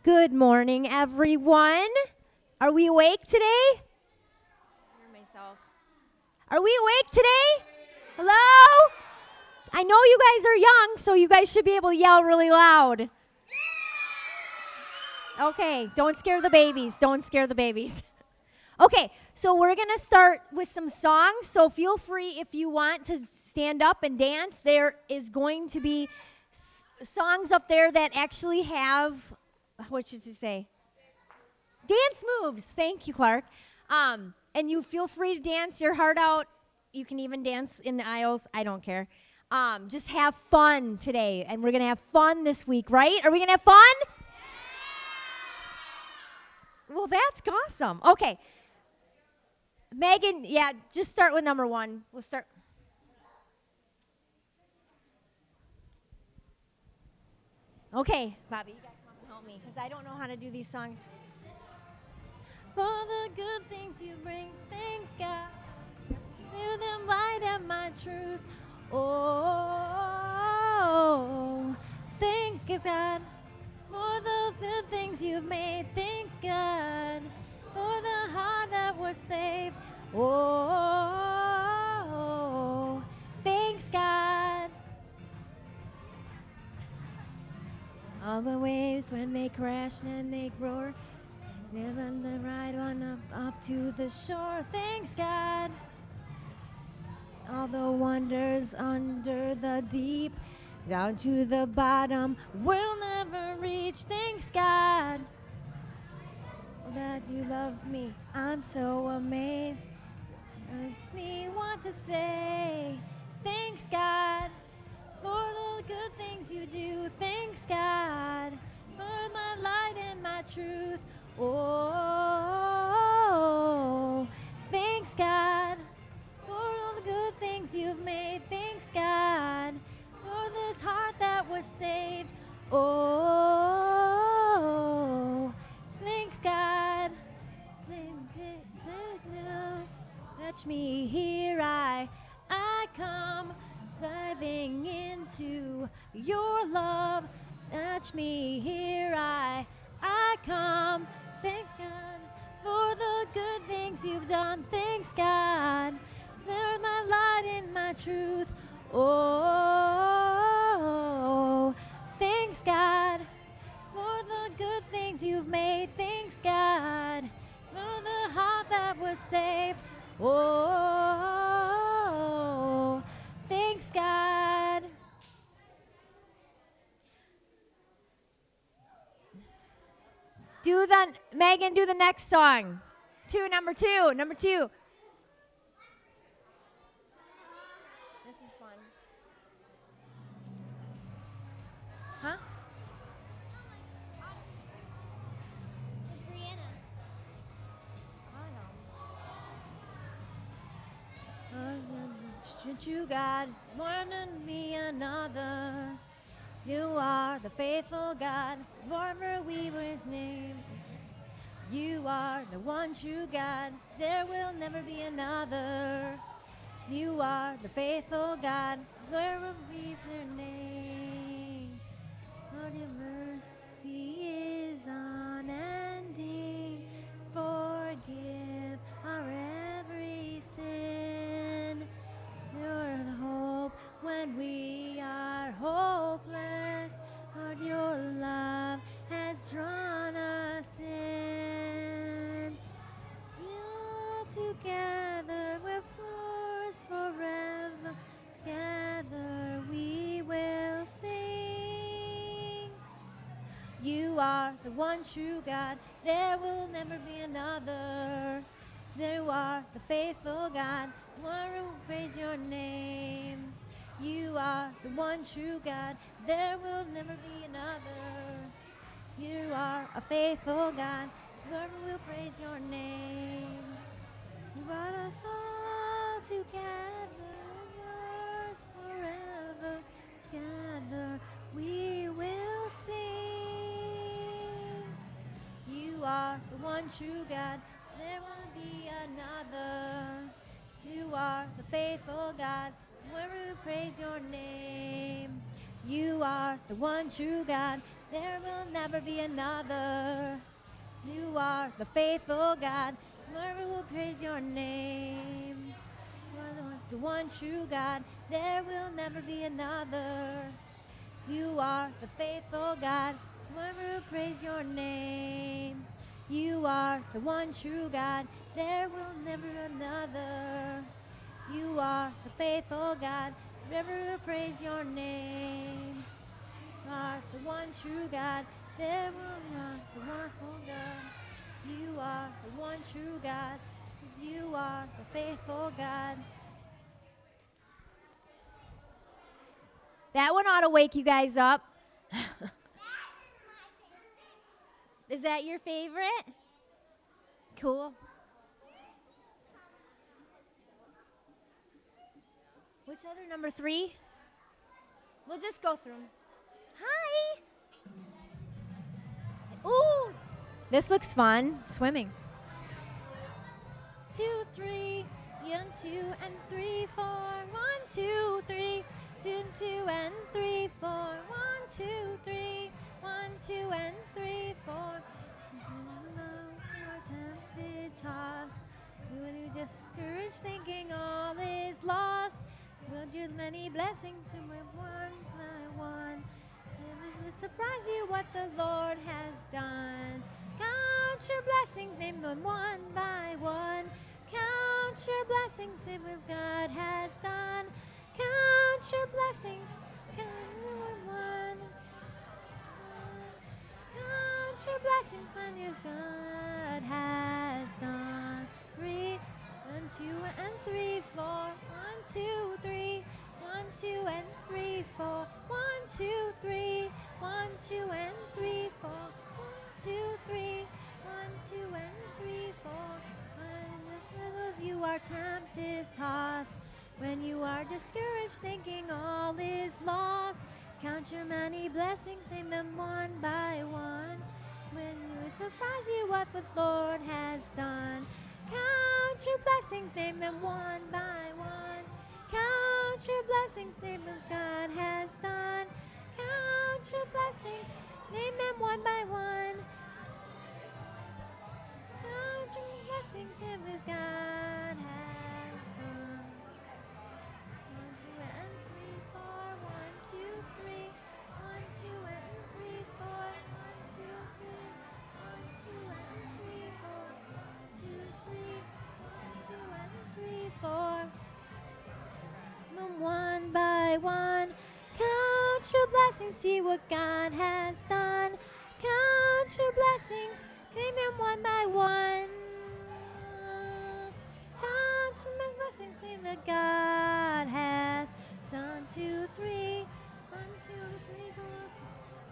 Good morning, everyone. Are we awake today? I hear myself. Are we awake today? Hello? I know you guys are young, so you guys should be able to yell really loud. Okay, don't scare the babies. Don't scare the babies. Okay, so we're going to start with some songs, so feel free if you want to stand up and dance. There is going to be songs up there that actually have, what should you say? Dance moves. Thank you, Clark. And you feel free to dance your heart out. You can even dance in the aisles. I don't care. Just have fun today, and we're going to have fun this week, right? Are we going to have fun? Well, that's awesome. Okay. Megan, yeah, just start with number one. We'll start. Okay, Bobby, you guys come up and help me because I don't know how to do these songs. For the good things you bring, thank God. Live them light of my truth. Oh, thank God. For the good things you've made, thank God. For the heart that was saved. Oh, thanks God. All the waves when they crash and they roar, living the right one up to the shore. Thanks God. All the wonders under the deep, down to the bottom, we'll never reach. Thanks God that you love me. I'm so amazed. Makes me want to say, thanks God for the good things you do. Thanks God for my light and my truth. Oh, thanks God for all the good things you've made. Thanks God for this heart that was saved. Oh, thanks God. Touch me, here I come, diving into your love. Touch me, here I come. Thanks God for the good things you've done. Thanks God, there's my light and my truth. Oh, thanks God for the good things you've made. Thanks God for the heart that was saved. Oh, thanks God. Megan, do the next song. Number two. This is fun. Huh? Should you, God, more than me another? You are the faithful God, former weaver's name. You are the one true God, there will never be another. You are the faithful God, where will be their name? Lord, your mercy is unending. Forgive our every sin. You're the hope when we are hopeless. Lord, your love has drawn us in. You together we're floors forever. Together we will sing. You are the one true God, there will never be another. You are the faithful God, one who will praise your name. You are the one true God, there will never be another. You are a faithful God, one who will praise your name. You brought us all together, yours forever. Together we will sing. You are the one true God, there won't be another. You are the faithful God, where we praise your name. You are the one true God, there will never be another. You are the faithful God, forever will praise your name. You are the one true God, there will never be another. You are the faithful God, forever will praise your name. You are the one true God, there will never be another. You are the faithful God, forever will praise your name. You are the one true God, there will not the wonderful God. You are the one true God, you are the faithful God. That one ought to wake you guys up. Is that your favorite? Cool. Which other number 3? We'll just go through them. Hi. Ooh. This looks fun. Swimming. 2, 3, 1, 2, and 3, 4. 1, 2, 3, 2, 2, and 3, 4. 1, 2, 3, 1, 2, and 3, 4. Your tempted toss. Will you discourage, thinking all is lost? Will you many blessings to my one by one? It will surprise you what the Lord has done. Count your blessings, name them one by one. Count your blessings, name what God has done. Count your blessings, count them one. Count your blessings when your God has done. 3, 1, 2, and 3, 4. 1, 2, 3. 1, 2, and 3, 4. 1, 2, 3. 1, 2, and 3, 4. 1, 2, 3. 1, 2, and 3, 4. When those you are tempted, tossed. When you are discouraged, thinking all is lost. Count your many blessings, name them one by one. When you surprise you what the Lord has done. Count your blessings, name them one by one. Count your blessings, name them God has done. Count your blessings, name them one by one. Count your blessings, name them God has done. 1, 2, and 3, 4. 1, 2, 3. 1, 2, and 3, 4. 1, 2, 3. 1, 2, and 3, 4. 1, 2, 3. 1, 2, and 3, 4. Them one by one. Count your blessings, see what God has done. Count your blessings, name them one by one. Count your blessings, name that God has done. 2, 3. 1, 2, 3, 4.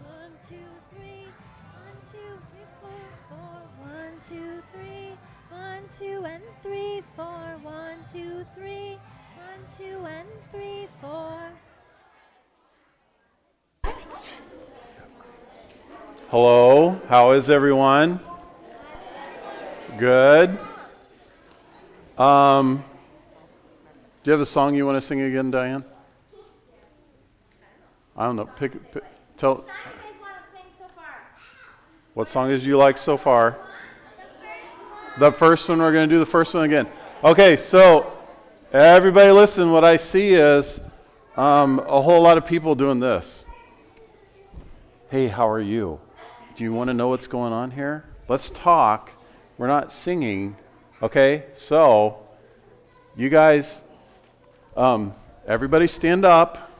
1, 2, 3. 1, 2, 3, 4. 4. 1, 2, 3. 1, 2, and 3, 4. 1, 2, 3. 1, 2, and 3, 4. Hello, how is everyone? Good. Do you have a song you want to sing again, Diane? I don't know. Tell. What song do you guys want to sing so far? What song did you like so far? The first one. We're going to do the first one again. Okay, so everybody listen. What I see is a whole lot of people doing this. Hey, how are you? Do you want to know what's going on here? Let's talk. We're not singing. Okay, so you guys, everybody stand up.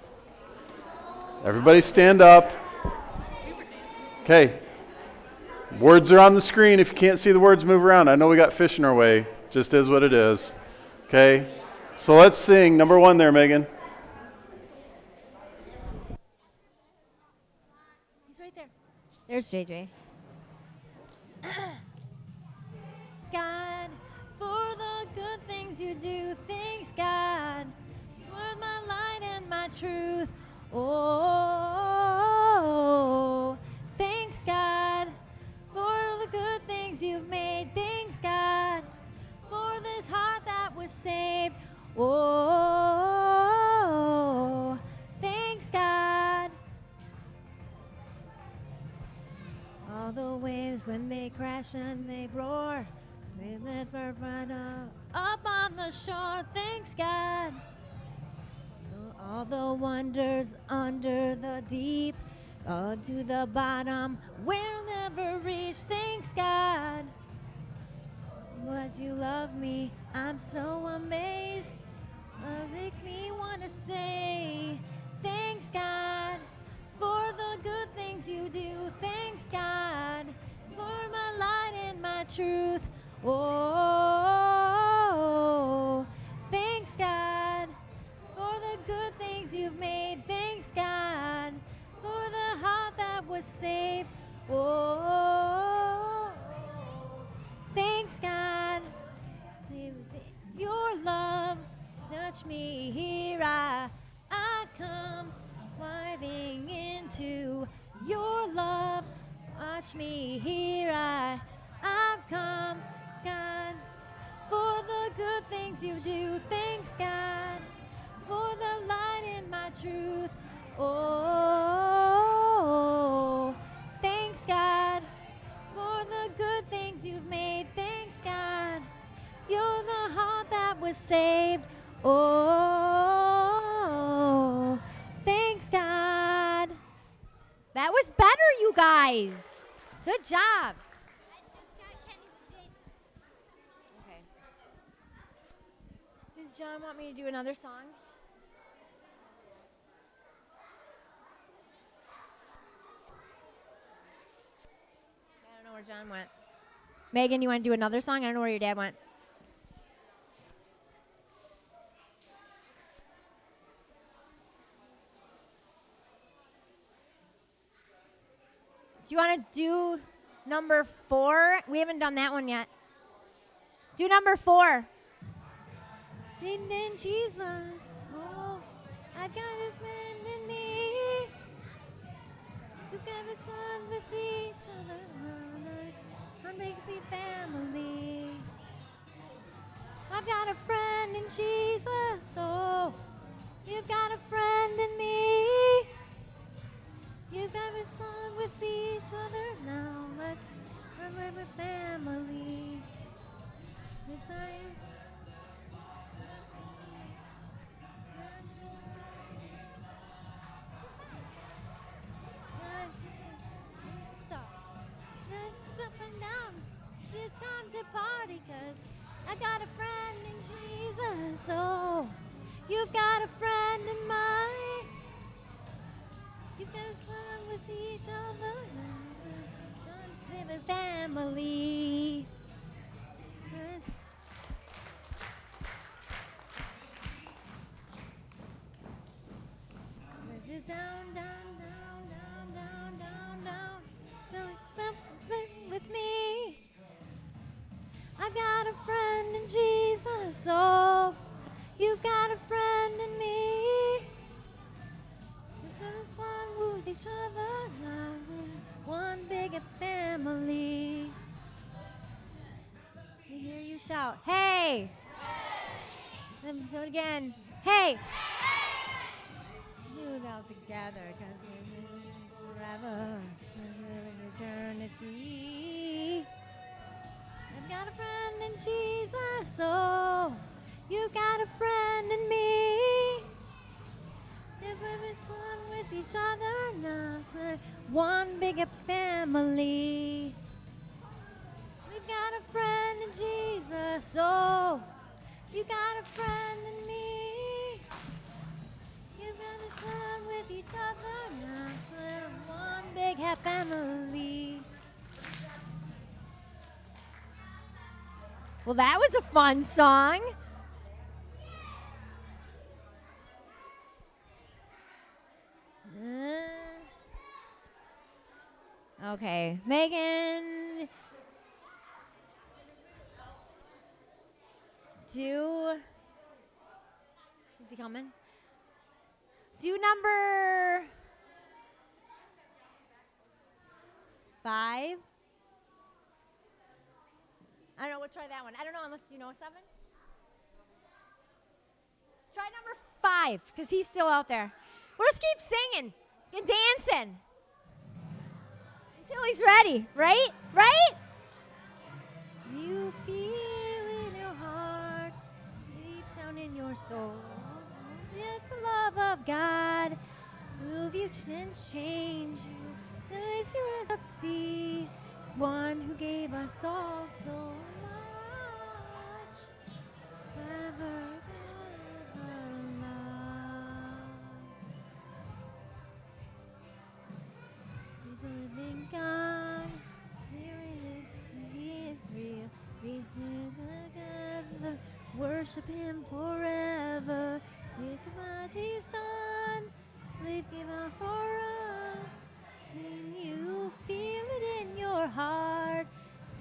Everybody stand up. Okay. Words are on the screen. If you can't see the words, move around. I know we got fish in our way. Just is what it is. Okay. So let's sing. Number 1 there, Megan. He's right there. There's JJ. God, for the good things you do, thanks God, for my light and my truth. Oh, thanks God, for the good things you've made. Thanks God, for this heart that was saved. Oh, thanks God. the waves when they crash and they roar, they lift her right up on the shore. Thanks God. For all the wonders under the deep, to the bottom we'll never reach. Thanks God. But you love me, I'm so amazed. It makes me want to say, thanks God for the good things you do. Thanks God for my light and my truth. Oh, thanks God for the good things you've made. Thanks God for the heart that was saved. Oh, thanks God. Your love touch me here. I come diving into your love. Touch me here. I've come, God, for the good things you do. Thanks, God, for the light in my truth. Oh, thanks, God, for the good things you've made. Thanks, God. You're the heart that was saved. Oh, thanks, God. That was better, you guys. Good job. Okay. Does John want me to do another song? I don't know where John went. Megan, you want to do another song? I don't know where your dad went. Do you want to do number 4? We haven't done that one yet. Do number 4. And then Jesus, oh, I've got this man in me. You've got a son with each other. I'm making a family. I've got a friend in Jesus, oh, you've got a friend in me. You've got a son with each other. Now let's remember family. It's stop. It's up and down. It's time to party, 'cause I got a friend in Jesus. Oh, you've got a friend in mine. You've got a son with each other. Live a family. Down, down, down, down, down, down, down. Don't with me. I've got a friend in Jesus. Oh, you've got a friend in me. We've got one with each other. Now one big family. I hear you shout, hey! Let me do it again. Hey! You all together, 'cause we're forever, forever in eternity. I've got a friend in Jesus, oh, you got a friend in me. If it's one with each other, now it's one big family. We've got a friend in Jesus, oh, you got a friend in me. You've got a son with each other, now it's one big family. Well, that was a fun song. Okay, Megan. Is he coming? Do number 5. I don't know, we'll try that one. I don't know unless you know 7. Try number 5, because he's still out there. We'll just keep singing and dancing. till he's ready, right? Right? You feel in your heart, deep down in your soul, that the love of God move you and change you. Is your see one who gave us all so much. Ever, ever love. He's a living God. There is, he is real. He's together. Worship him forever. With what he's done, we've given for us. And you feel it in your heart,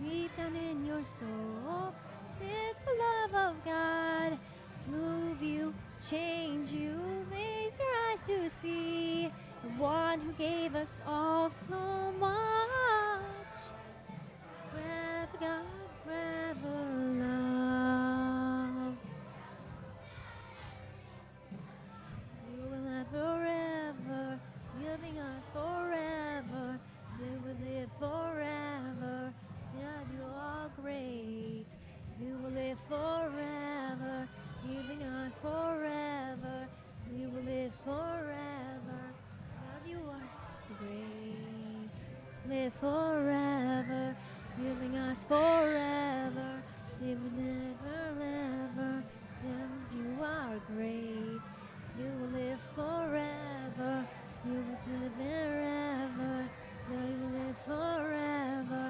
deep down in your soul. Let the love of God move you, change you, raise your eyes to see the one who gave us all so much. Forever God, forever love. You will live forever, giving us forever. You will live forever. God, you are great. You will live forever, giving us forever. You will live forever. God, you are so great. Live forever, giving us forever. Live never, ever. God, you are great. You will live forever. You will live forever. God, you will live forever.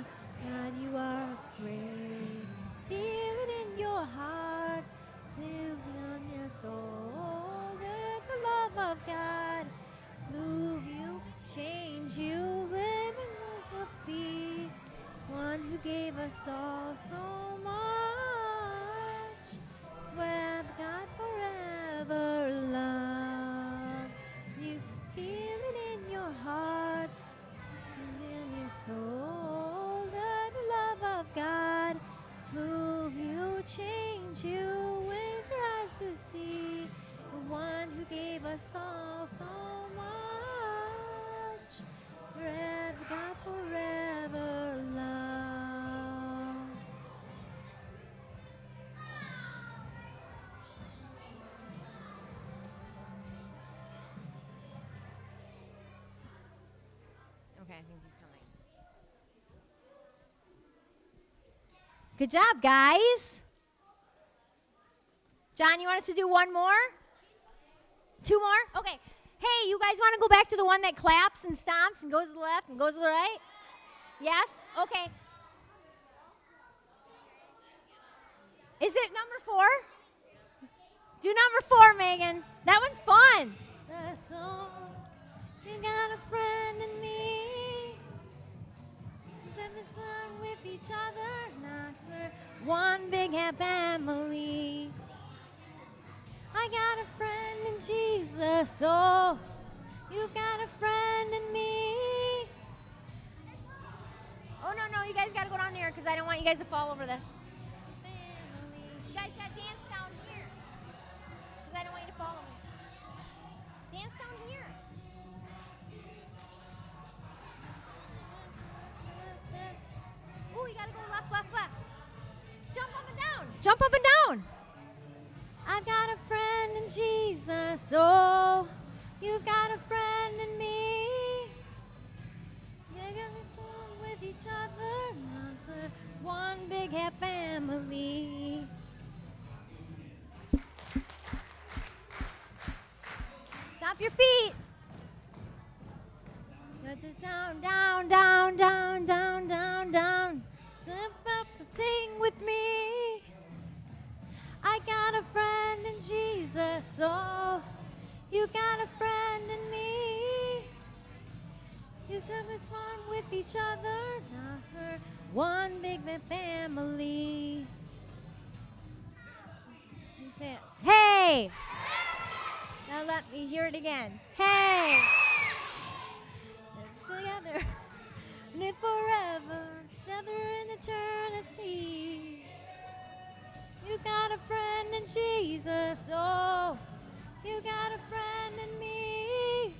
God, you are great. Feel it in your heart. Live on your soul. Let the love of God move you, change you, live in the sea. One who gave us all so much. Web God forever love. You feel it in your heart and in your soul. Let the love of God move you, change you, raise your eyes to see the one who gave us all so much. Forever God forever love. Okay, I think he's coming. Good job, guys. John, you want us to do one more? Two more? Okay. Hey, you guys want to go back to the one that claps and stomps and goes to the left and goes to the right? Yes? Okay. Is it number 4? Do number 4, Megan. That one's fun. You got a friend in me. Spend the sun with each other. One big happy family. I got a friend in Jesus. Oh, you've got a friend in me. Oh, no, you guys got to go down there because I don't want you guys to fall over this. You guys got to dance down here because I don't want you to fall over. Dance down here. Ooh, you got to go left. Jump up and down. Jump up and down. I've got a friend in Jesus. Oh, you've got a friend in me. You're gonna song with each other. One big happy family. Stop your feet. Down, down, down, down, down, down, down. Step up and sing with me. I got a friend in Jesus. Oh, you got a friend in me. You serve us one with each other. Now we're one big family. You say it. Hey! Now let me hear it again. Hey! Let's together. Live forever. Together in eternity. You got a friend in Jesus. Oh, you got a friend in me.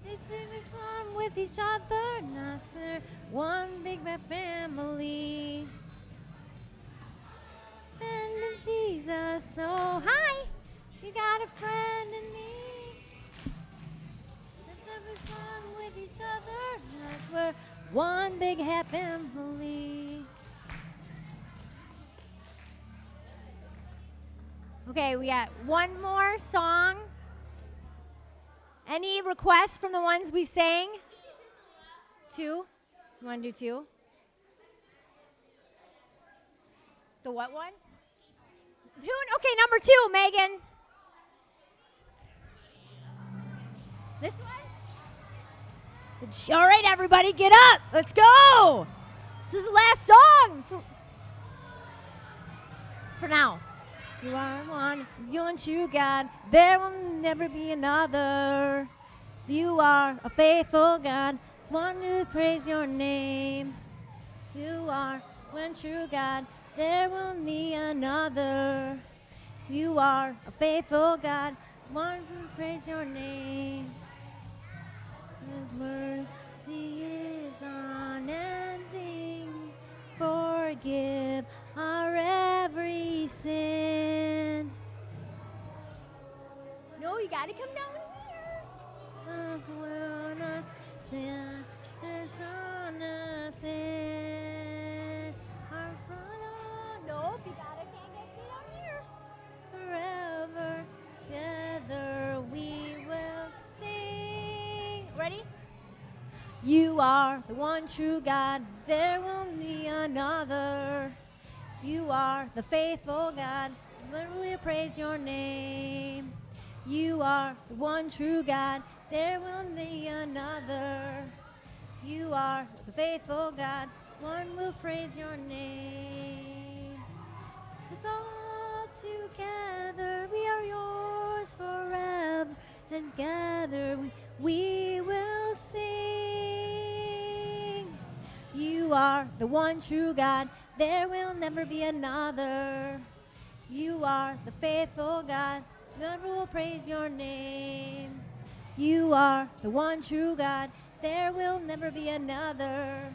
It's sing a song with each other, not to one big bad family. Friend in Jesus, so hi, you got a friend in me. Let's have a song with each other, like we're one big happy family. Okay, we got one more song. Any requests from the ones we sang? Two? You want to do two? The what one? Two? Okay, number 2, Megan. This one? All right, everybody, get up. Let's go. This is the last song for now. You are one, you and true God. There will never be another. You are a faithful God, one who praise your name. You are one true God. There will be another. You are a faithful God, one who praise your name. Your mercy is unending. Forgive our every sin. No, you gotta come down here. Upon us, sin is on us. Our front, nope, you gotta can't get down here. Forever together we will sing. Ready? You are the one true God, there won't be another. You are the faithful God, when we praise your name. You are the one true God, there won't be another. You are the faithful God, one will praise your name. It's all together, we are yours forever, and together we will sing. You are the one true God, there will never be another. You are the faithful God, God will praise your name. You are the one true God, there will never be another.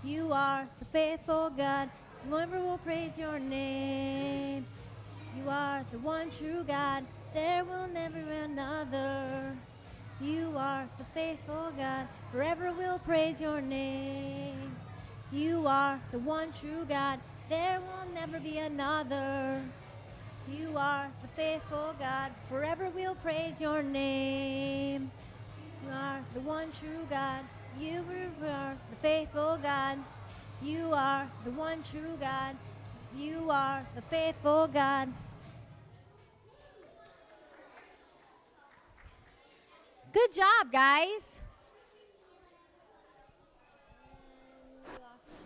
You are the faithful God, never will praise your name. You are the one true God, there will never be another. You are the faithful God, forever will praise your name. You are the one true God, there will never be another. You are the faithful God, forever will praise your name. You are the one true God, you are the faithful God. You are the one true God, you are the faithful God. Good job, guys.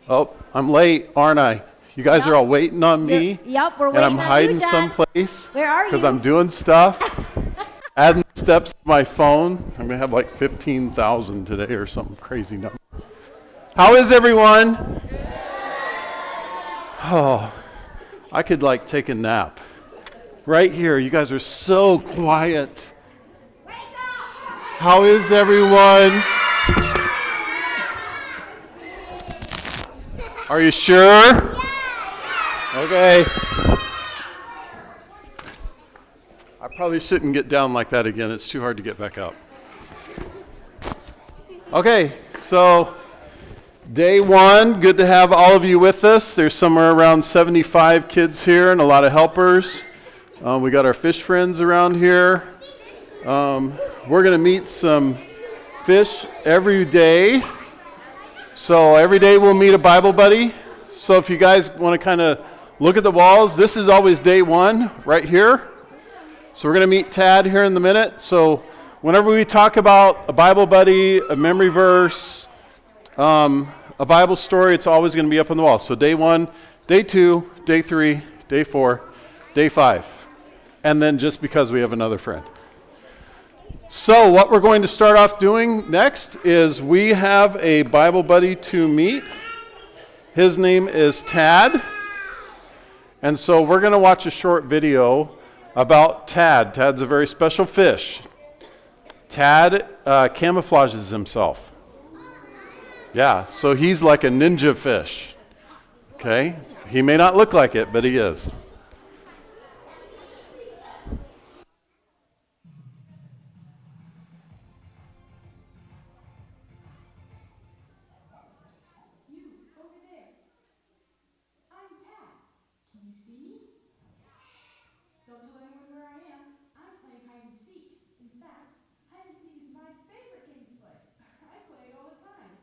Oh, I'm late, aren't I? You guys are all waiting on me. Yep, we're and waiting I'm on you, hiding Dad. someplace. Where are Because you? I'm doing stuff. Adding steps to my phone. I'm going to have like 15,000 today or something crazy number. How is everyone? Oh, I could like take a nap. Right here, you guys are so quiet. How is everyone? Are you sure? Okay. I probably shouldn't get down like that again. It's too hard to get back up. Okay, so day 1, good to have all of you with us. There's somewhere around 75 kids here and a lot of helpers. We got our fish friends around here. We're going to meet some fish every day. So every day we'll meet a Bible buddy. So if you guys want to kind of look at the walls, this is always day 1 right here. So we're going to meet Tad here in a minute. So whenever we talk about a Bible buddy, a memory verse, a Bible story, it's always going to be up on the wall. So day 1, day 2, day 3, day 4, day 5. And then just because we have another friend. So what we're going to start off doing next is we have a Bible buddy to meet. His name is Tad. And so we're going to watch a short video about Tad. Tad's a very special fish. Tad camouflages himself. Yeah, so he's like a ninja fish. Okay? He may not look like it, but he is. You, over there. I'm Tad. Can you see me? Shh. Don't tell anyone where I am. I'm playing hide and seek. In fact, hide and seek is my favorite game to play. I play it all the time.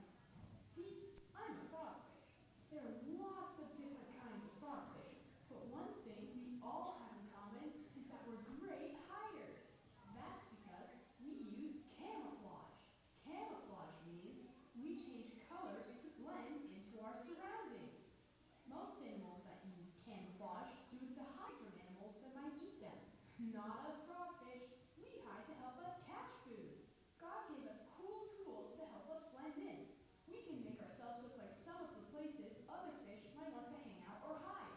See, I'm a frogfish. There are lots of different kinds of frogfish, but one thing we all have in common is that we're great hiders. That's because we use camouflage. Camouflage means we change colors to blend into our surroundings. Most animals that use camouflage do it to hide from animals that might eat them. Not us frogfish. We hide to help us catch food. God gave us cool tools to help us blend in. We can make ourselves look like some of the places other fish might want to hang out or hide.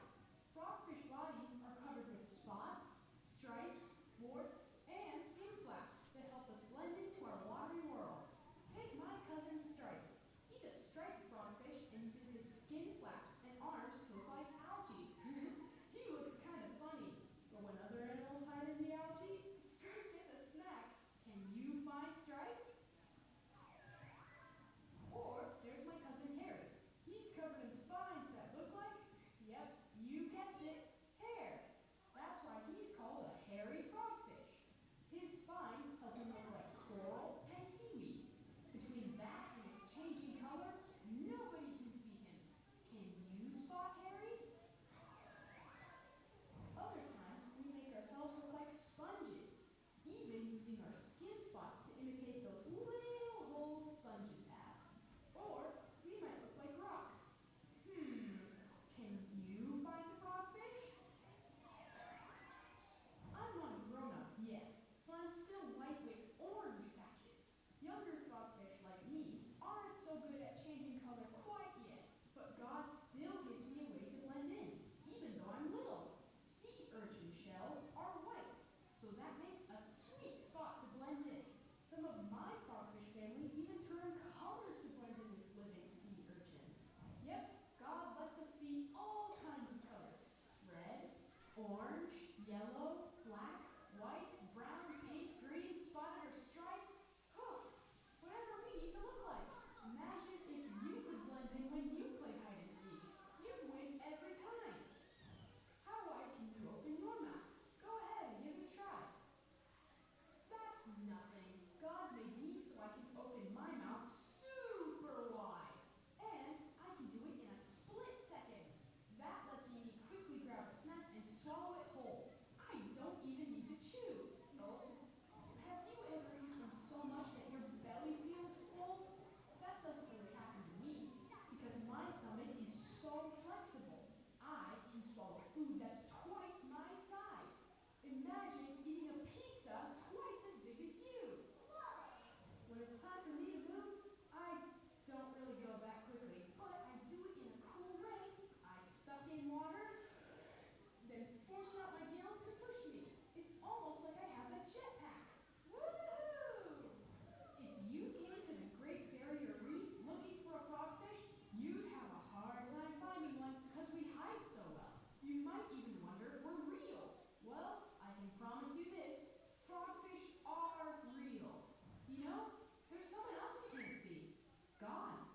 Frogfish bodies are covered with spots, stripes, warts, and skin flaps that help us blend into our watery world. Take my cousin Stripe. He's a striped frogfish and uses his skin flaps and arms to look like algae. He looks kind of funny, but when other animals hide in the algae, Stripe gets a snack. Can you find Stripe? Or there's my cousin Harry. He's covered in spines that look like, yep, you guessed it, hair. That's why he's called a hairy frogfish. His spines help him look like coral and seaweed. Between that and his changing color, nobody can see him. Can you spot Harry? Other times, we make ourselves look like sponges, even using our skin spots to imitate those little holes sponges have. Or we might look like rocks. Can you find the frogfish? I'm not a grown-up yet, so I'm still white with orange patches. Younger frogfish like me aren't so good at changing color quite yet, but God still gives me a way to blend in, even though I'm little. Sea urchin shells are white, so that makes a sweet spot to blend in. Some of my frogfish family even turn colors to blend in with living sea urchins. Yep, God lets us be all kinds of colors. Red, orange, yellow, black, white, brown, pink, green, spotted, or striped. Whatever we need to look like. Imagine if you could blend in when you play hide and seek. You'd win every time. How wide can you open your mouth? Go ahead and give it a try. That's nothing. God made me so I can open my mouth super wide. And I can do it in a split second. That lets me quickly grab a snack and swallow it whole. I don't even need to chew. No. Have you ever eaten so much that your belly feels full? That doesn't really happen to me because my stomach is so flexible. I can swallow food that's twice my size. Imagine eating a pizza twice as big as you. When it's time for me to move, I don't really go that quickly, but I do it in a cool way. I suck in water, then force out my gills to push me. It's almost like I have a jetpack. Woohoo! If you came to the Great Barrier Reef looking for a frogfish, you'd have a hard time finding one because we hide so well. You might even wonder if we're real. Well, I can promise you this, frogfish are real. You know, there's someone else you can't see, God.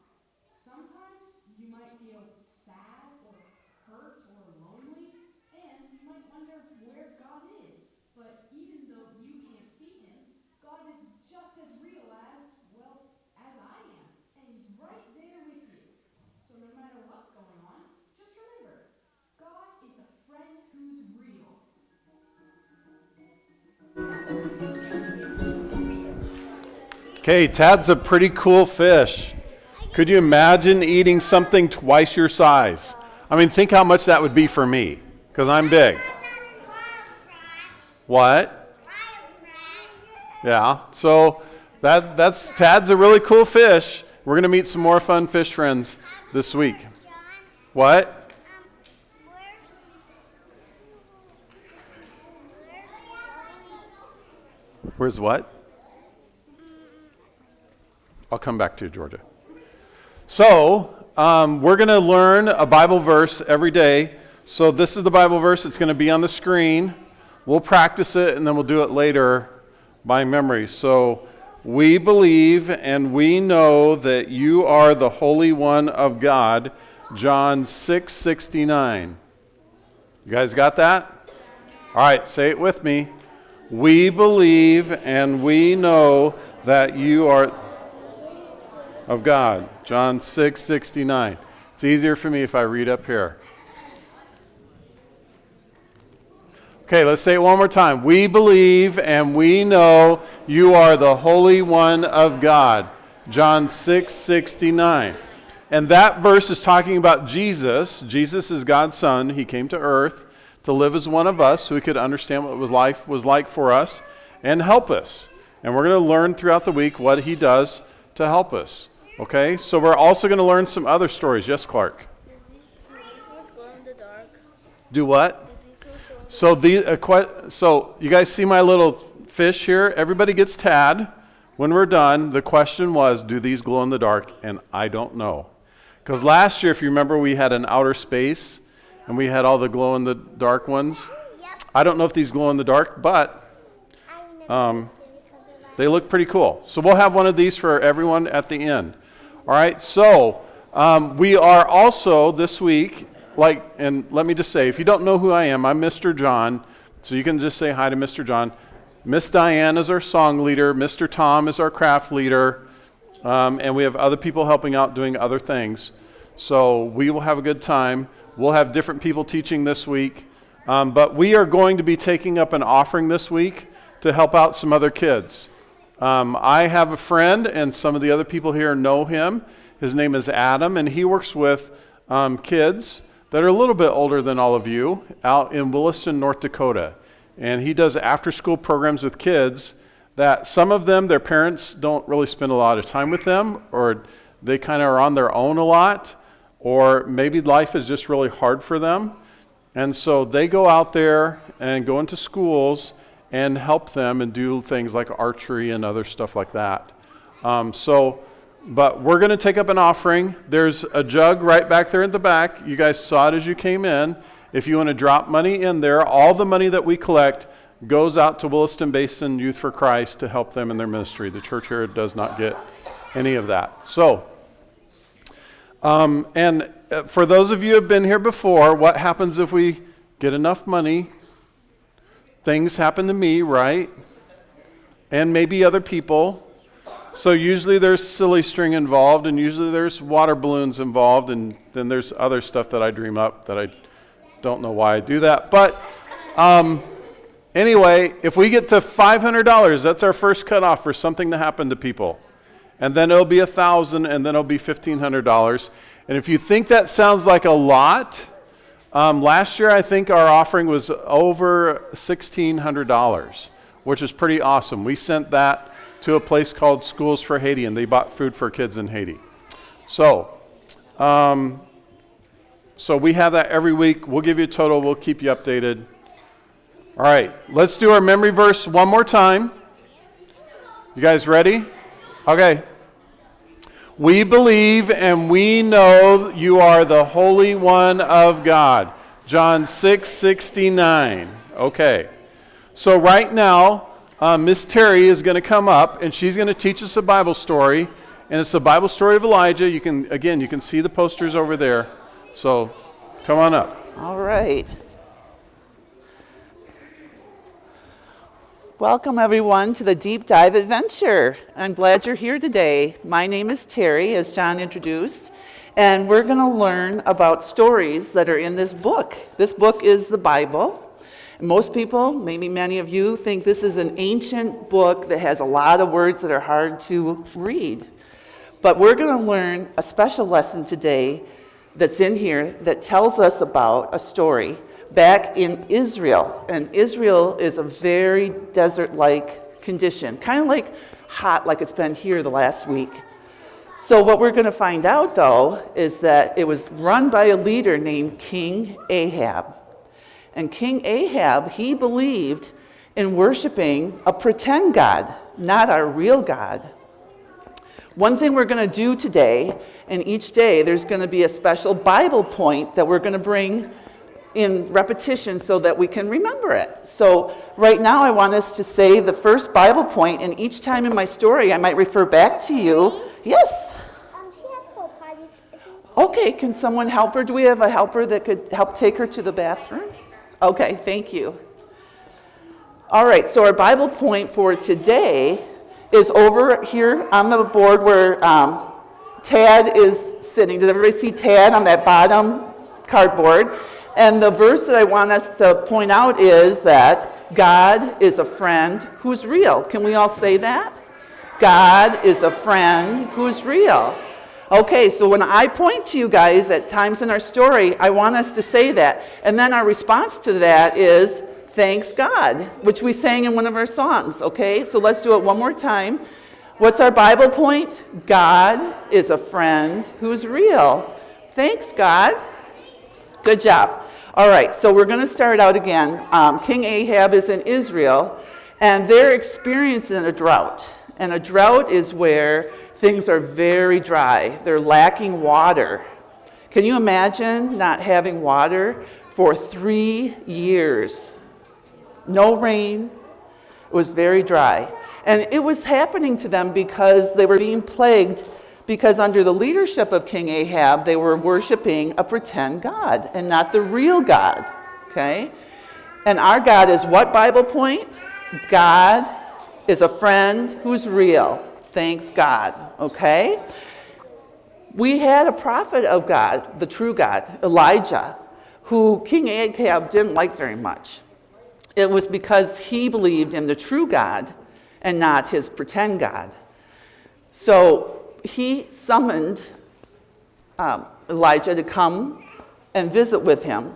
Sometimes you might feel sad or hurt or lonely, and you might wonder where God is. But even though you can't see him, God is just as real as, well, as I am. And he's right there with you. So no matter what's going on, just remember, God is a friend who's real. Okay, Tad's a pretty cool fish. Could you imagine eating something twice your size? I mean, think how much that would be for me, because I'm big. What? Yeah, so that's Tad's a really cool fish. We're going to meet some more fun fish friends this week. What? Where's what? I'll come back to you, Georgia. So, we're going to learn a Bible verse every day. So this is the Bible verse. It's going to be on the screen. We'll practice it, and then we'll do it later by memory. So, we believe and we know that you are the Holy One of God. John 6:69. You guys got that? All right, say it with me. We believe and we know that you are of God. John 6:69. It's easier for me if I read up here. Okay, let's say it one more time. We believe and we know you are the Holy One of God. John 6:69. And that verse is talking about Jesus. Jesus is God's Son. He came to earth to live as one of us so he could understand what life was like for us and help us. And we're going to learn throughout the week what he does to help us. Okay? So we're also going to learn some other stories. Yes, Clark? Do these ones glow in the dark? Do what? So you guys see my little fish here? Everybody gets Tad. When we're done, the question was, do these glow in the dark? And I don't know. Because last year, if you remember, we had an outer space, and we had all the glow in the dark ones. I don't know if these glow in the dark, but they look pretty cool. So we'll have one of these for everyone at the end. All right, so we are also this week, and let me just say, if you don't know who I am, I'm Mr. John, so you can just say hi to Mr. John. Miss Diane is our song leader. Mr. Tom is our craft leader. And we have other people helping out doing other things. So we will have a good time. We'll have different people teaching this week. But we are going to be taking up an offering this week to help out some other kids. I have a friend, and some of the other people here know him. His name is Adam, and he works with kids that are a little bit older than all of you out in Williston, North Dakota. And he does after-school programs with kids that some of them, their parents don't really spend a lot of time with them, or they kind of are on their own a lot, or maybe life is just really hard for them. And so they go out there and go into schools and help them and do things like archery and other stuff like that. But we're going to take up an offering. There's a jug right back there in the back. You guys saw it as you came in. If you want to drop money in there, all the money that we collect goes out to Williston Basin Youth for Christ to help them in their ministry. The church here does not get any of that. So, and for those of you who have been here before, what happens if we get enough money? Things happen to me, right? And maybe other people. So usually there's silly string involved, and usually there's water balloons involved, and then there's other stuff that I dream up that I don't know why I do that. But anyway, if we get to $500, that's our first cutoff for something to happen to people. And then it'll be $1,000, and then it'll be $1,500. And if you think that sounds like a lot, last year I think our offering was over $1,600, which is pretty awesome. We sent that to a place called Schools for Haiti, and they bought food for kids in Haiti. So we have that every week. We'll give you a total. We'll keep you updated. All right, let's do our memory verse one more time. You guys ready? Okay. We believe and we know you are the Holy One of God. John 6:69. Okay. So right now, Miss Terry is going to come up, and she's going to teach us a Bible story. And it's the Bible story of Elijah. You can see the posters over there. So come on up. All right. Welcome, everyone, to the Deep Dive Adventure. I'm glad you're here today. My name is Terry, as John introduced, and we're going to learn about stories that are in this book. This book is the Bible. Most people, maybe many of you, think this is an ancient book that has a lot of words that are hard to read. But we're going to learn a special lesson today that's in here that tells us about a story back in Israel. And Israel is a very desert-like condition, kind of like hot like it's been here the last week. So what we're going to find out, though, is that it was run by a leader named King Ahab. And King Ahab, he believed in worshiping a pretend God, not our real God. One thing we're going to do today, and each day there's going to be a special Bible point that we're going to bring in repetition so that we can remember it. So right now I want us to say the first Bible point, and each time in my story I might refer back to you. Yes? She has to go potty. Okay, can someone help her? Do we have a helper that could help take her to the bathroom? Okay, thank you. All right, so our Bible point for today is over here on the board where Tad is sitting. Did everybody see Tad on that bottom cardboard? And the verse that I want us to point out is that God is a friend who's real. Can we all say that? God is a friend who's real. Okay, so when I point to you guys at times in our story, I want us to say that. And then our response to that is, thanks God, which we sang in one of our songs. Okay, so let's do it one more time. What's our Bible point? God is a friend who's real. Thanks, God. Good job. All right, so we're going to start out again. King Ahab is in Israel, and they're experiencing a drought. And a drought is where things are very dry. They're lacking water. Can you imagine not having water for 3 years? No rain. It was very dry. And it was happening to them because they were being plagued because under the leadership of King Ahab, they were worshiping a pretend God and not the real God, okay? And our God is what Bible point? God is a friend who's real. Thanks God, okay? We had a prophet of God, the true God, Elijah, who King Ahab didn't like very much. It was because he believed in the true God and not his pretend God. So he summoned Elijah to come and visit with him.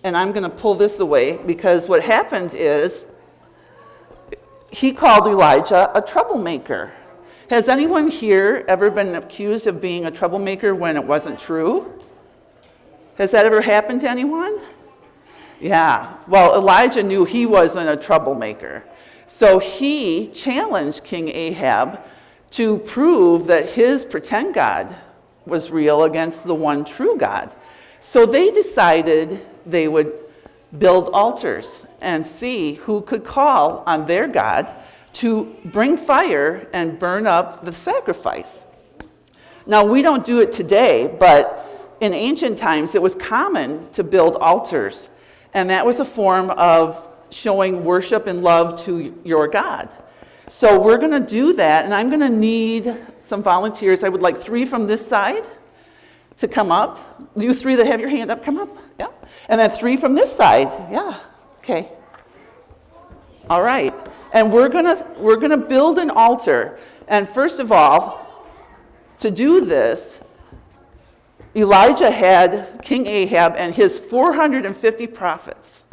And I'm going to pull this away because what happened is he called Elijah a troublemaker. Has anyone here ever been accused of being a troublemaker when it wasn't true? Has that ever happened to anyone? Yeah. Well, Elijah knew he wasn't a troublemaker. So he challenged King Ahab to prove that his pretend God was real against the one true God. So they decided they would build altars and see who could call on their God to bring fire and burn up the sacrifice. Now, we don't do it today, but in ancient times it was common to build altars, and that was a form of showing worship and love to your God. So we're going to do that, and I'm going to need some volunteers. I would like 3 from this side to come up. You 3 that have your hand up, come up. Yeah. And then 3 from this side. Yeah. Okay. All right. And we're going to build an altar. And first of all, to do this, Elijah had King Ahab and his 450 prophets.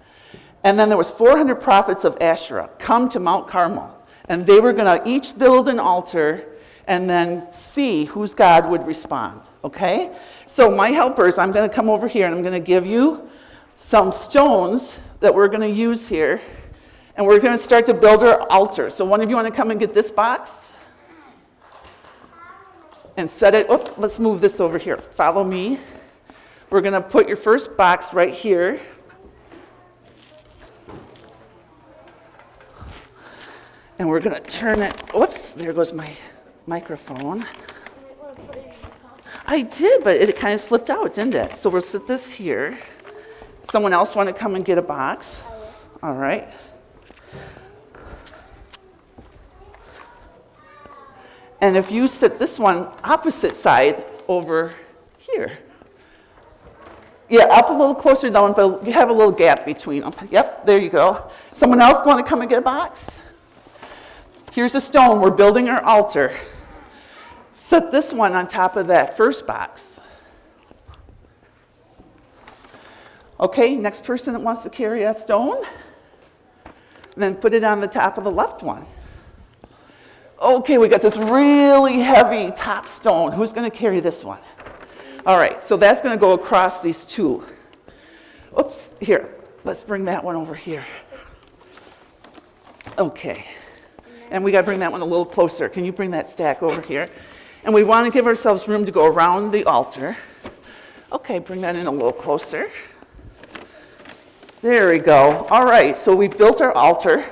And then there was 400 prophets of Asherah come to Mount Carmel. And they were going to each build an altar and then see whose God would respond, okay? So my helpers, I'm going to come over here and I'm going to give you some stones that we're going to use here. And we're going to start to build our altar. So one of you want to come and get this box? And set it, let's move this over here. Follow me. We're going to put your first box right here. And we're going to turn it, whoops, there goes my microphone. I did, but it kind of slipped out, didn't it? So we'll sit this here. Someone else want to come and get a box? All right. And if you sit this one opposite side over here. Yeah, up a little closer down, but you have a little gap between them. Yep, there you go. Someone else want to come and get a box? Here's a stone. We're building our altar. Set this one on top of that first box. Okay, next person that wants to carry a stone, then put it on the top of the left one. Okay, we got this really heavy top stone. Who's going to carry this one? All right, so that's going to go across these 2. Oops, here, let's bring that one over here. Okay. And we got to bring that one a little closer. Can you bring that stack over here? And we want to give ourselves room to go around the altar. Okay, bring that in a little closer. There we go. All right, so we built our altar,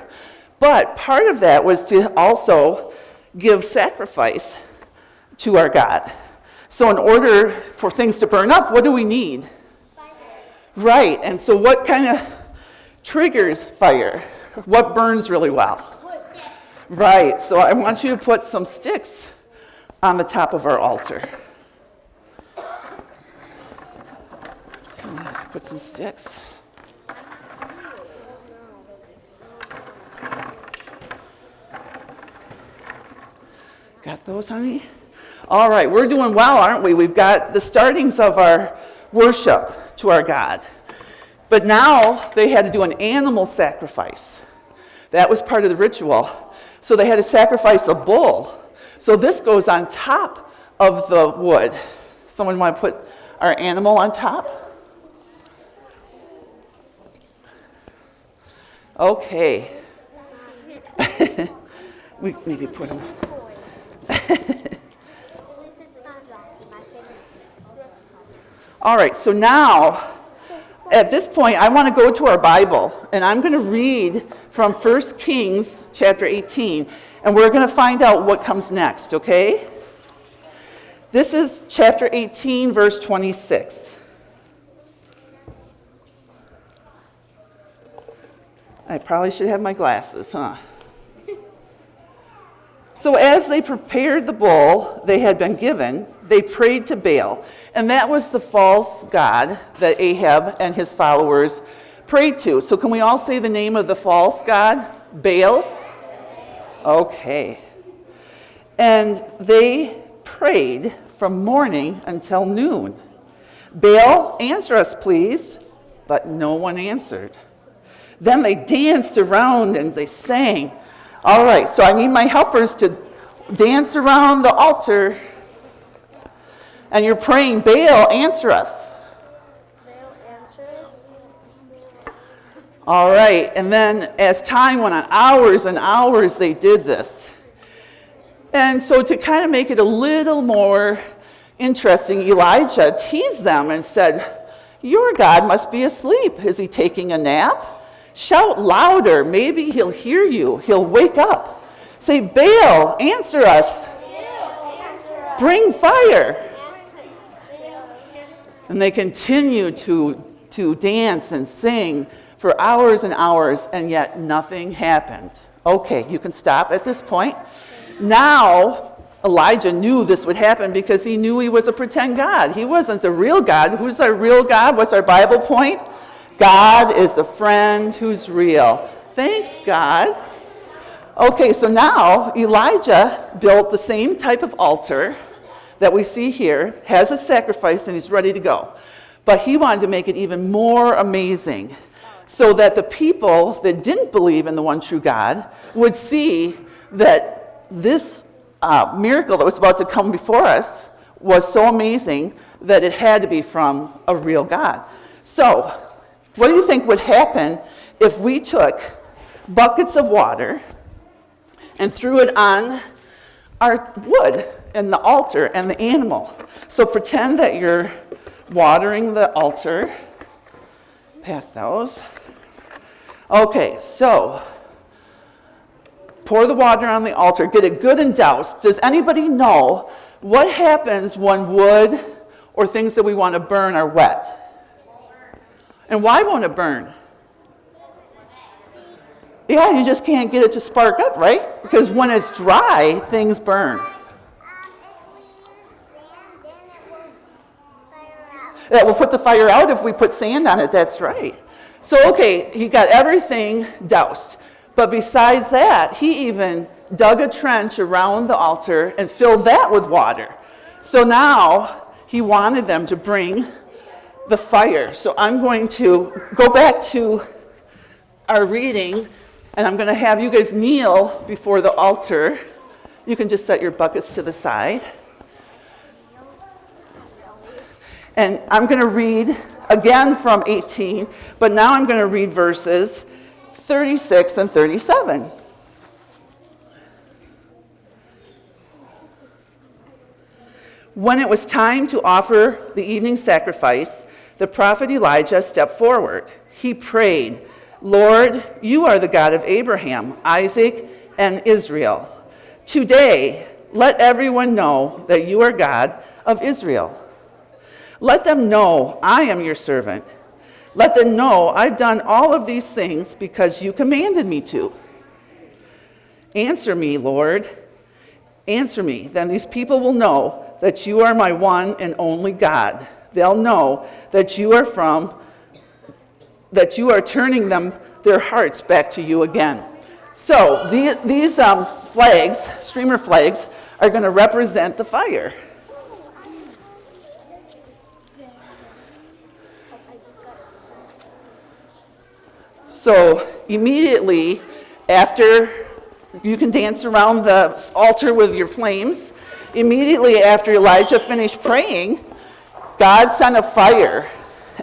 but part of that was to also give sacrifice to our God. So in order for things to burn up, what do we need? Fire. Right, and so what kind of triggers fire? What burns really well? Right, so I want you to put some sticks on the top of our altar. Put some sticks. Got those, honey? All right, we're doing well, aren't we? We've got the startings of our worship to our God. But now they had to do an animal sacrifice. That was part of the ritual. So they had to sacrifice a bull. So this goes on top of the wood. Someone want to put our animal on top? Okay. We maybe put them. All right, so now, at this point, I want to go to our Bible, and I'm going to read from 1 Kings chapter 18, and we're going to find out what comes next, okay? This is chapter 18, verse 26. I probably should have my glasses, huh? So as they prepared the bull they had been given, they prayed to Baal. And that was the false god that Ahab and his followers prayed to. So can we all say the name of the false god? Baal? Okay. And they prayed from morning until noon. Baal, answer us, please. But no one answered. Then they danced around and they sang. All right, so I need my helpers to dance around the altar. And you're praying, Baal, answer us. Baal, answer us. All right, and then as time went on, hours and hours they did this. And so to kind of make it a little more interesting, Elijah teased them and said, your God must be asleep. Is he taking a nap? Shout louder. Maybe he'll hear you. He'll wake up. Say, Baal, answer us. Bring fire. And they continued to dance and sing for hours and hours, and yet nothing happened. Okay, you can stop at this point. Now, Elijah knew this would happen because he knew he was a pretend God. He wasn't the real God. Who's our real God? What's our Bible point? God is a friend who's real. Thanks, God. Okay, so now Elijah built the same type of altar that we see here, has a sacrifice, and he's ready to go. But he wanted to make it even more amazing so that the people that didn't believe in the one true God would see that this miracle that was about to come before us was so amazing that it had to be from a real God. So, what do you think would happen if we took buckets of water and threw it on our wood and the altar and the animal? So pretend that you're watering the altar. Pass those. Okay, so pour the water on the altar, get it good and doused. Does anybody know what happens when wood or things that we want to burn are wet? And why won't it burn? Yeah, you just can't get it to spark up, right? Because when it's dry, things burn. That will put the fire out if we put sand on it, that's right. So, okay, he got everything doused. But besides that, he even dug a trench around the altar and filled that with water. So now he wanted them to bring the fire. So I'm going to go back to our reading, and I'm going to have you guys kneel before the altar. You can just set your buckets to the side. And I'm going to read again from 18, but now I'm going to read verses 36 and 37. When it was time to offer the evening sacrifice, the prophet Elijah stepped forward. He prayed, "Lord, you are the God of Abraham, Isaac, and Israel. Today, let everyone know that you are God of Israel. Let them know I am your servant. Let them know I've done all of these things because you commanded me to. Answer me, Lord. Answer me. Then these people will know that you are my one and only God. They'll know that you are turning their hearts back to you again." So these flags, streamer flags, are going to represent the fire. So immediately after, you can dance around the altar with your flames. Immediately after Elijah finished praying, God sent a fire,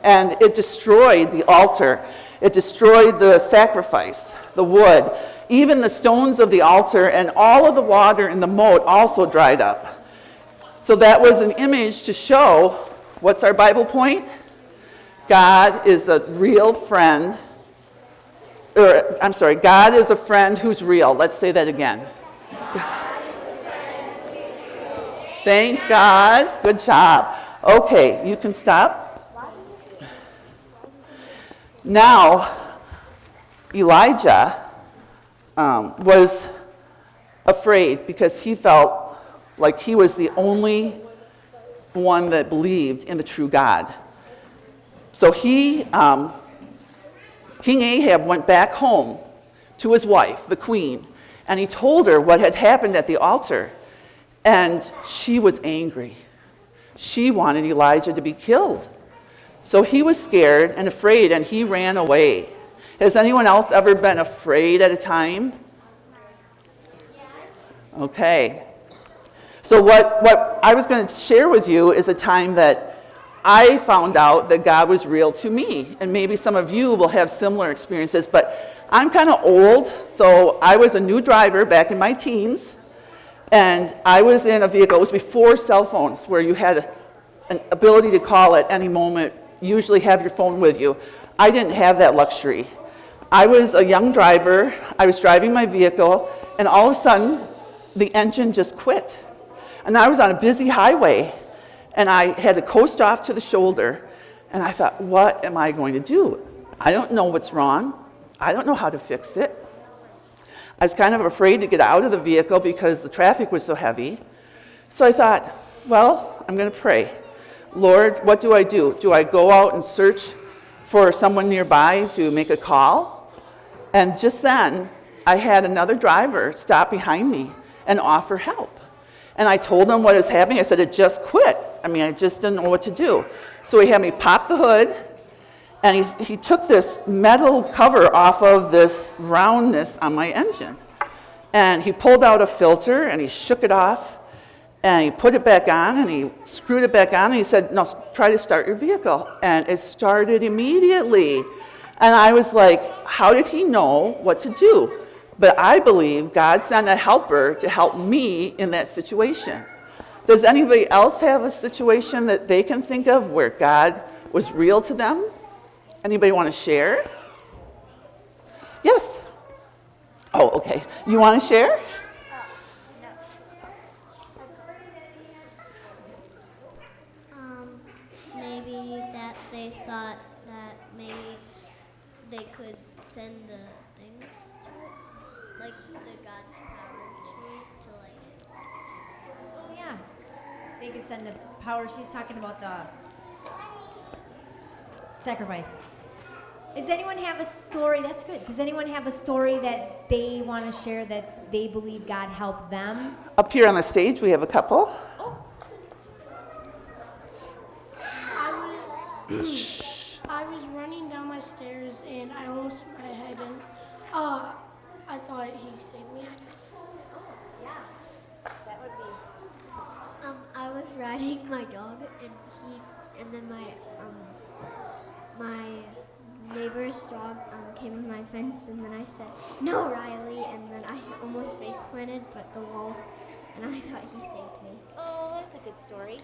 and it destroyed the altar. It destroyed the sacrifice, the wood. Even the stones of the altar and all of the water in the moat also dried up. So that was an image to show, what's our Bible point? God is a real friend. God is a friend who's real. Let's say that again. Thanks, God. Good job. Okay, you can stop. Now, Elijah was afraid because he felt like he was the only one that believed in the true God. So King Ahab went back home to his wife, the queen, and he told her what had happened at the altar. And she was angry. She wanted Elijah to be killed. So he was scared and afraid, and he ran away. Has anyone else ever been afraid at a time? Okay. So what I was going to share with you is a time that I found out that God was real to me. And maybe some of you will have similar experiences, but I'm kind of old, so I was a new driver back in my teens. And I was in a vehicle. It was before cell phones, where you had an ability to call at any moment, usually have your phone with you. I didn't have that luxury. I was a young driver. I was driving my vehicle, and all of a sudden, the engine just quit. And I was on a busy highway, and I had to coast off to the shoulder. And I thought, what am I going to do? I don't know what's wrong. I don't know how to fix it. I was kind of afraid to get out of the vehicle because the traffic was so heavy. So I thought, well, I'm going to pray. Lord, what do I do? Do I go out and search for someone nearby to make a call? And just then, I had another driver stop behind me and offer help. And I told him what was happening. I said, it just quit. I just didn't know what to do. So he had me pop the hood, and he took this metal cover off of this roundness on my engine. And he pulled out a filter, and he shook it off, and he put it back on, and he screwed it back on, and he said, no, try to start your vehicle. And it started immediately. And I was like, how did he know what to do? But I believe God sent a helper to help me in that situation. Does anybody else have a situation that they can think of where God was real to them? Anybody want to share? Yes? Oh, okay. You want to share? Maybe that they thought that maybe they could send the things to it, like the God's power to like. Oh, yeah. They could send the power. She's talking about the sacrifice. Does anyone have a story? That's good. Does anyone have a story that they want to share that they believe God helped them? Up here on the stage, we have a couple. I was running down my stairs and I almost hit my head and I thought he saved me, I guess. That would be. I was riding my dog and then my neighbor's dog came in my fence and then I said, "No, Riley," and then I almost face planted, but the wall, and I thought he saved me. Oh, that's a good story. story.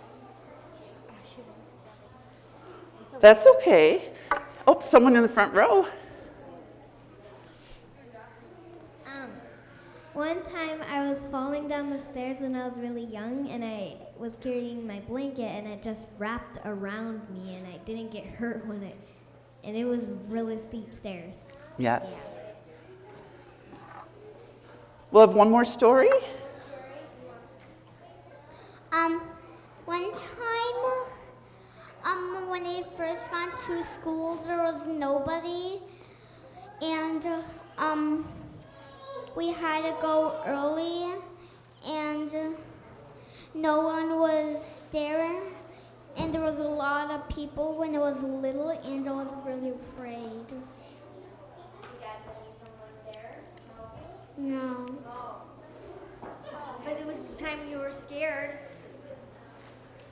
That's okay. Oh, someone in the front row. One time I was falling down the stairs when I was really young, and I was carrying my blanket, and it just wrapped around me, and I didn't get hurt and it was really steep stairs. Yes. We'll have one more story. One time, when I first got to school, there was nobody, and we had to go early, and no one was there, and there was a lot of people when I was little, and I was really afraid. No. But it was time you were scared.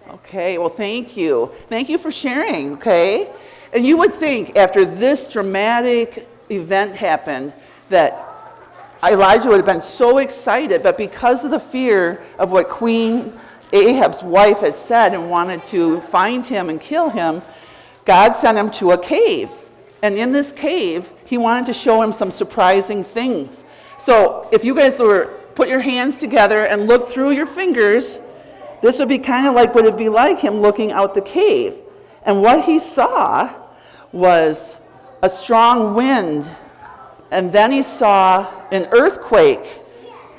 Okay, well, thank you. Thank you for sharing, okay? And you would think after this dramatic event happened that Elijah would have been so excited, but because of the fear of what Queen Ahab's wife had said and wanted to find him and kill him, God sent him to a cave. And in this cave, he wanted to show him some surprising things. So if you guys put your hands together and look through your fingers, this would be kind of like what it'd be like him looking out the cave. And what he saw was a strong wind, and then he saw an earthquake,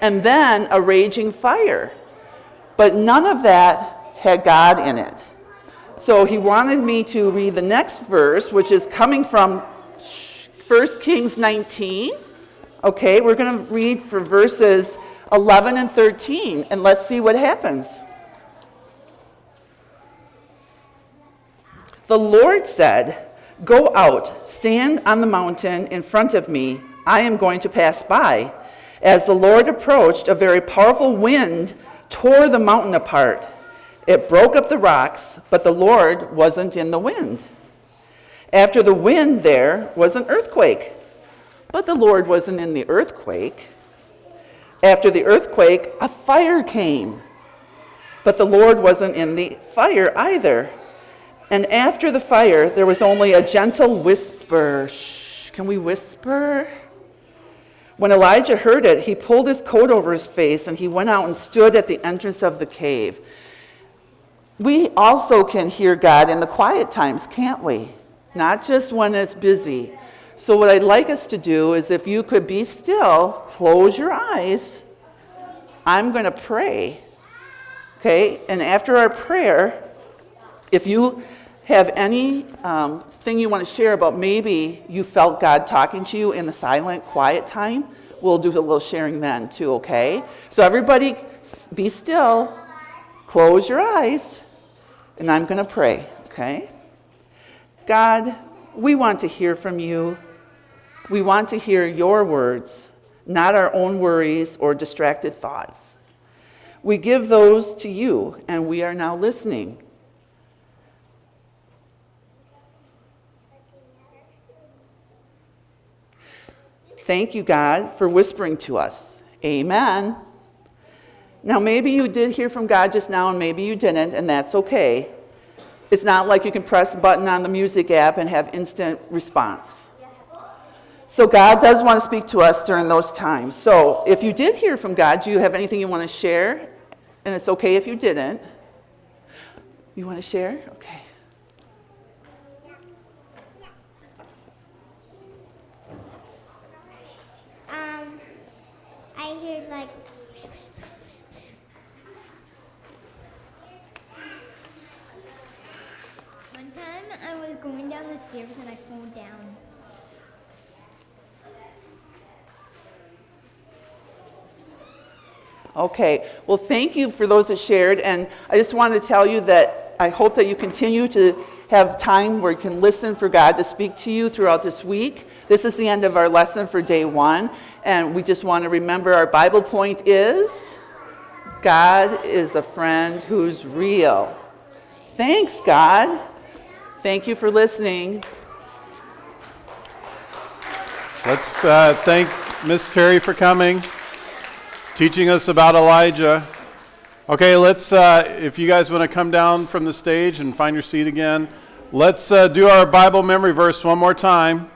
and then a raging fire. But none of that had God in it. So he wanted me to read the next verse, which is coming from 1 Kings 19. Okay, we're going to read for verses 11 and 13, and let's see what happens. The Lord said, "Go out, stand on the mountain in front of me. I am going to pass by." As the Lord approached, a very powerful wind tore the mountain apart. It broke up the rocks, but the Lord wasn't in the wind. After the wind, there was an earthquake, but the Lord wasn't in the earthquake. After the earthquake, a fire came, but the Lord wasn't in the fire either. And after the fire, there was only a gentle whisper. Shh, can we whisper? When Elijah heard it, he pulled his coat over his face, and he went out and stood at the entrance of the cave. We also can hear God in the quiet times, can't we? Not just when it's busy. So what I'd like us to do is, if you could be still, close your eyes. I'm going to pray. Okay? And after our prayer, if you have any thing you want to share about maybe you felt God talking to you in the silent, quiet time, we'll do a little sharing then too, okay? So everybody be still, close your eyes, and I'm going to pray, okay? God, we want to hear from you. We want to hear your words, not our own worries or distracted thoughts. We give those to you, and we are now listening. Thank you, God, for whispering to us. Amen. Now, maybe you did hear from God just now, and maybe you didn't, and that's okay. It's not like you can press a button on the music app and have instant response. So God does want to speak to us during those times. So if you did hear from God, do you have anything you want to share? And it's okay if you didn't. You want to share? Okay. I heard like One time I was going down the stairs and I fell down. Okay, well, thank you for those that shared, and I just wanted to tell you that I hope that you continue to have time where you can listen for God to speak to you throughout this week. This is the end of our lesson for day 1, and we just want to remember our Bible point is, God is a friend who's real. Thanks, God. Thank you for listening. Let's thank Miss Terry for coming, teaching us about Elijah. Okay, let's, if you guys want to come down from the stage and find your seat again, let's do our Bible memory verse one more time.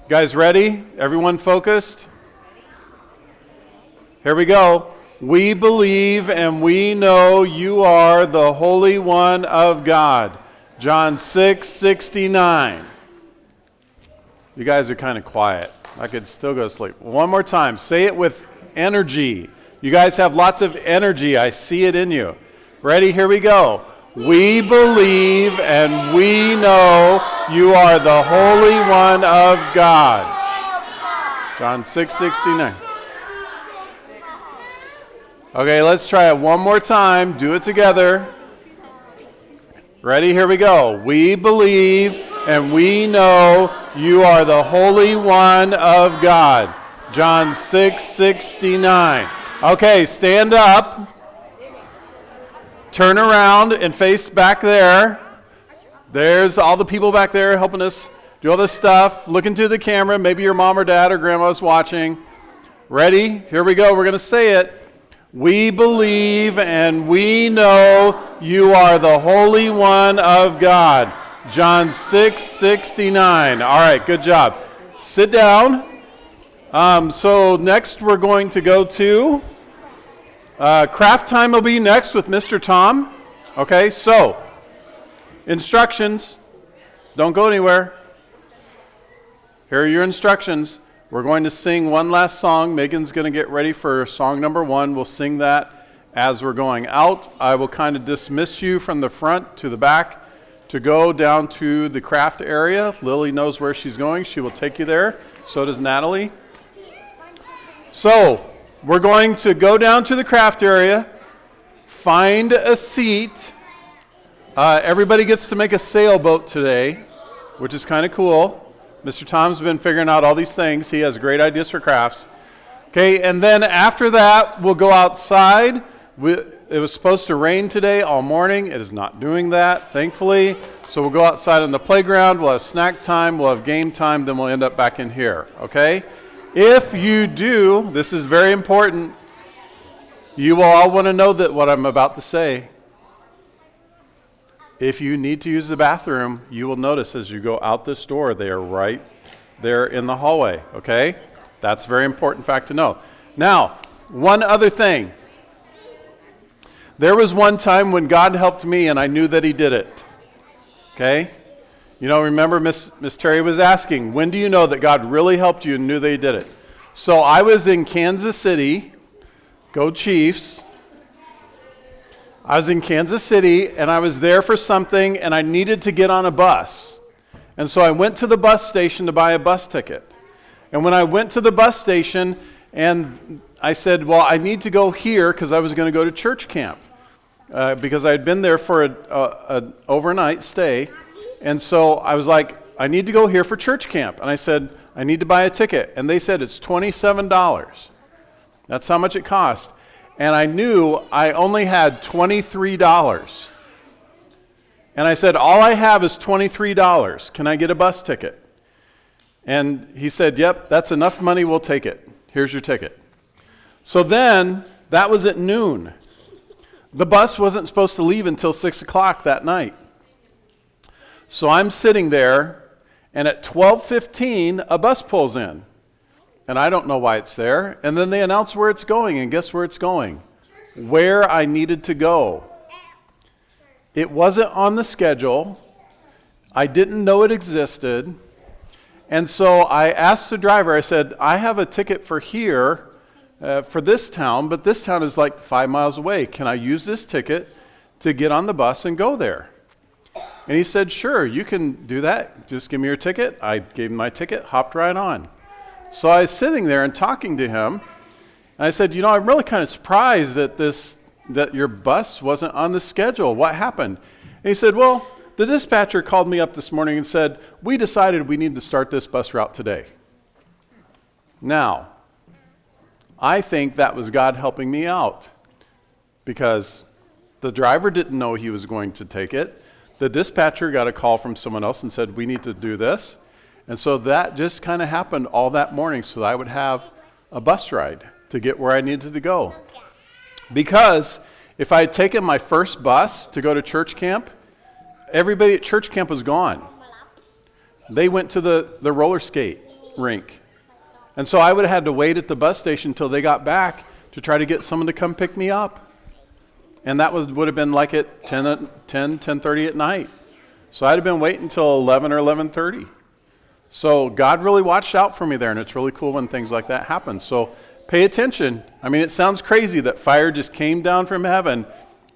You guys ready? Everyone focused? Here we go. We believe and we know you are the Holy One of God. John 6:69. You guys are kind of quiet. I could still go to sleep. One more time. Say it with energy. You guys have lots of energy. I see it in you. Ready? Here we go. We believe and we know you are the Holy One of God. John 6:69. Okay, let's try it one more time. Do it together. Ready? Here we go. We believe and we know you are the Holy One of God. John 6:69. Okay, stand up. Turn around and face back there. There's all the people back there helping us do all this stuff. Look into the camera. Maybe your mom or dad or grandma's watching. Ready? Here we go. We're going to say it. We believe and we know you are the Holy One of God. John 6:69. All right, good job. Sit down. So next we're going to go to craft time will be next with Mr. Tom. Okay, so instructions. Don't go anywhere. Here are your instructions. We're going to sing one last song. Megan's going to get ready for song number 1. We'll sing that as we're going out. I will kind of dismiss you from the front to the back to go down to the craft area. Lily knows where she's going. She will take you there. So does Natalie. So we're going to go down to the craft area, find a seat. Everybody gets to make a sailboat today, which is kind of cool. Mr. Tom's been figuring out all these things. He has great ideas for crafts. Okay, and then after that, we'll go outside. It was supposed to rain today all morning. It is not doing that, thankfully. So we'll go outside on the playground. We'll have snack time. We'll have game time. Then we'll end up back in here, okay? If you do, this is very important, you will all want to know that what I'm about to say. If you need to use the bathroom, you will notice as you go out this door, they are right there in the hallway, okay? That's a very important fact to know. Now, one other thing. There was one time when God helped me and I knew that he did it, okay? You know, remember Miss Terry was asking, when do you know that God really helped you and knew that he did it? So I was in Kansas City, go Chiefs. I was in Kansas City and I was there for something and I needed to get on a bus. And so I went to the bus station to buy a bus ticket. And when I went to the bus station and I said, well, I need to go here because I was going to go to church camp because I had been there for an overnight stay. And so I was like, I need to go here for church camp. And I said, I need to buy a ticket. And they said, it's $27. That's how much it cost. And I knew I only had $23. And I said, all I have is $23. Can I get a bus ticket? And he said, yep, that's enough money, we'll take it. Here's your ticket. So then, that was at noon. The bus wasn't supposed to leave until 6 o'clock that night. So I'm sitting there, and at 12:15, a bus pulls in. And I don't know why it's there. And then they announce where it's going, and guess where it's going? Where I needed to go. It wasn't on the schedule. I didn't know it existed. And so I asked the driver, I said, I have a ticket for here, for this town, but this town is like 5 miles away. Can I use this ticket to get on the bus and go there? And he said, sure, you can do that. Just give me your ticket. I gave him my ticket, hopped right on. So I was sitting there and talking to him, and I said, you know, I'm really kind of surprised that your bus wasn't on the schedule. What happened? And he said, well, the dispatcher called me up this morning and said, we decided we need to start this bus route today. Now, I think that was God helping me out because the driver didn't know he was going to take it. The dispatcher got a call from someone else and said, we need to do this. And so that just kind of happened all that morning so that I would have a bus ride to get where I needed to go. Because If I had taken my first bus to go to church camp, everybody at church camp was gone. They went to the roller skate rink. And so I would have had to wait at the bus station until they got back to try to get someone to come pick me up. And that would have been like at 10:30 at night. So I'd have been waiting until 11 or 11:30. So God really watched out for me there, and it's really cool when things like that happen. So pay attention. I mean, it sounds crazy that fire just came down from heaven,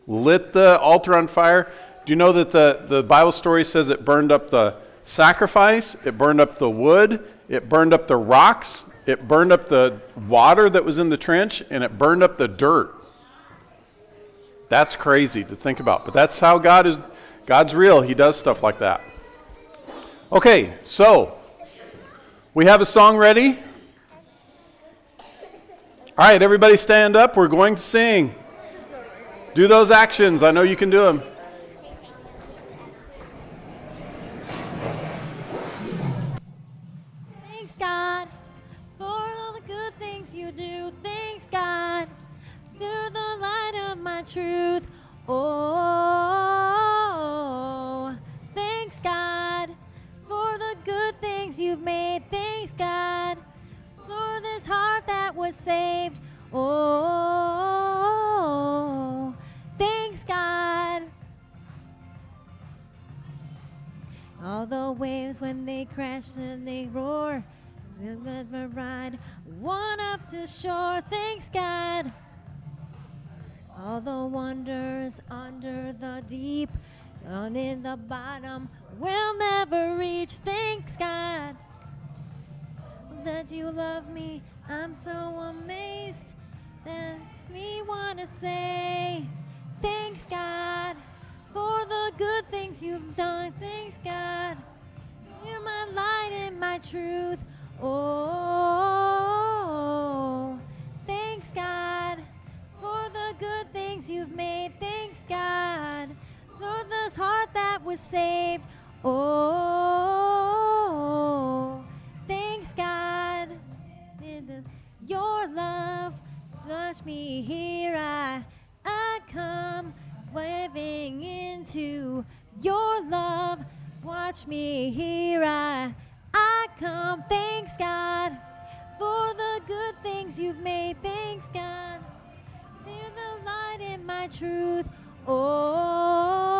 lit the altar on fire. Do you know that the Bible story says it burned up the sacrifice, it burned up the wood, it burned up the rocks, it burned up the water that was in the trench, and it burned up the dirt. That's crazy to think about, but that's how God's real. He does stuff like that. Okay, so we have a song ready. All right, everybody stand up. We're going to sing. Do those actions. I know you can do them. Thanks, God, for all the good things you do. Thanks, God, through the light of my truth. Oh, thanks, God, for the good things you've made. Thanks, God, for this heart that was saved. Oh, thanks, God. All the waves when they crash and they roar, never ride one up to shore. Thanks, God. All the wonders under the deep, down in the bottom, we'll never reach. Thanks, God, that you love me. I'm so amazed. That's me wanna say, thanks, God, for the good things you've done. Thanks, God, you're my light and my truth. Oh, thanks, God, for the good things you've made. Thanks, God, for this heart that was saved. Oh, thanks, God. Your love touched me. Here I come, living into your love. Watch me. Here I come. Thanks, God, for the good things you've made. Thanks, God, you're the light in my truth. Oh,